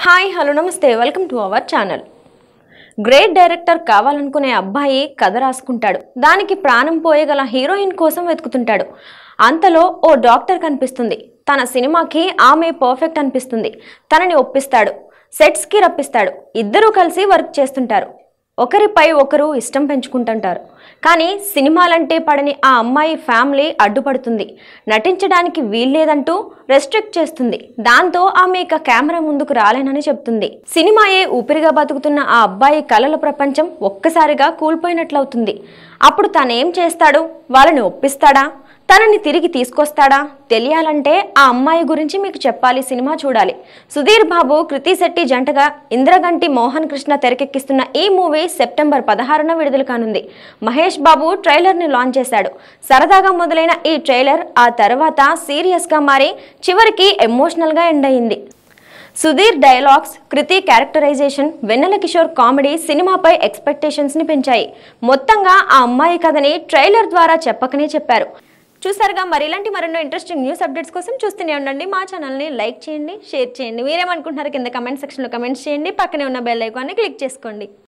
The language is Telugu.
హాయ్ హలో నమస్తే welcome to our channel. Great director కావాలనుకునే అబ్బాయి కథ రాసుకుంటాడు. దానికి ప్రాణం పోయగల హీరోయిన్ కోసం వెతుకుతుంటాడు. అంతలో ఓ డాక్టర్ కనిపిస్తుంది. తన సినిమాకి ఆమె పర్ఫెక్ట్ అనిపిస్తుంది. తనని ఒప్పిస్తాడు. సెట్స్కి రప్పిస్తాడు. ఇద్దరూ కలిసి వర్క్ చేస్తుంటారు. ఒకరిపై ఒకరు ఇష్టం పెంచుకుంటుంటారు. కానీ సినిమాలంటే పడని ఆ అమ్మాయి ఫ్యామిలీ అడ్డుపడుతుంది. నటించడానికి వీల్లేదంటూ రెస్ట్రిక్ట్ చేస్తుంది. దాంతో ఆమె ఇక కెమెరా ముందుకు రాలేనని చెప్తుంది. సినిమాయే ఊపిరిగా బతుకుతున్న ఆ అబ్బాయి కలల ప్రపంచం ఒక్కసారిగా కూలిపోయినట్లవుతుంది. అప్పుడు తనేం చేస్తాడు? వాళ్ళని ఒప్పిస్తాడా? తనని తిరిగి తీసుకొస్తాడా? తెలియాలంటే ఆ అమ్మాయి గురించి మీకు చెప్పాలి. సినిమా చూడాలి. సుధీర్ బాబు, కృతి శెట్టి జంటగా ఇంద్రగంటి మోహన్ కృష్ణ తెరకెక్కిస్తున్న ఈ మూవీ సెప్టెంబర్ 16న విడుదల కానుంది. మహేష్ బాబు ట్రైలర్ని లాంచ్ చేశాడు. సరదాగా మొదలైన ఈ ట్రైలర్ ఆ తర్వాత సీరియస్గా మారి చివరికి ఎమోషనల్గా ఎండ్ అయింది. సుధీర్ డైలాగ్స్, కృతి క్యారెక్టరైజేషన్, వెన్నెల కిషోర్ కామెడీ సినిమాపై ఎక్స్పెక్టేషన్స్ని పెంచాయి. మొత్తంగా ఆ అమ్మాయి కథని ట్రైలర్ ద్వారా చెప్పకనే చెప్పారు. చూసారుగా, మరి ఇలాంటి మరెన్నో ఇంట్రెస్టింగ్ న్యూస్ అప్డేట్స్ కోసం చూస్తూనే ఉండండి. మా ఛానల్ని లైక్ చేయండి, షేర్ చేయండి. మీరేమనుకుంటున్నారు కింద కమెంట్ సెక్షన్లో కమెంట్స్ చేయండి. పక్కనే ఉన్న బెల్ ఐకాన్ని క్లిక్ చేసుకోండి.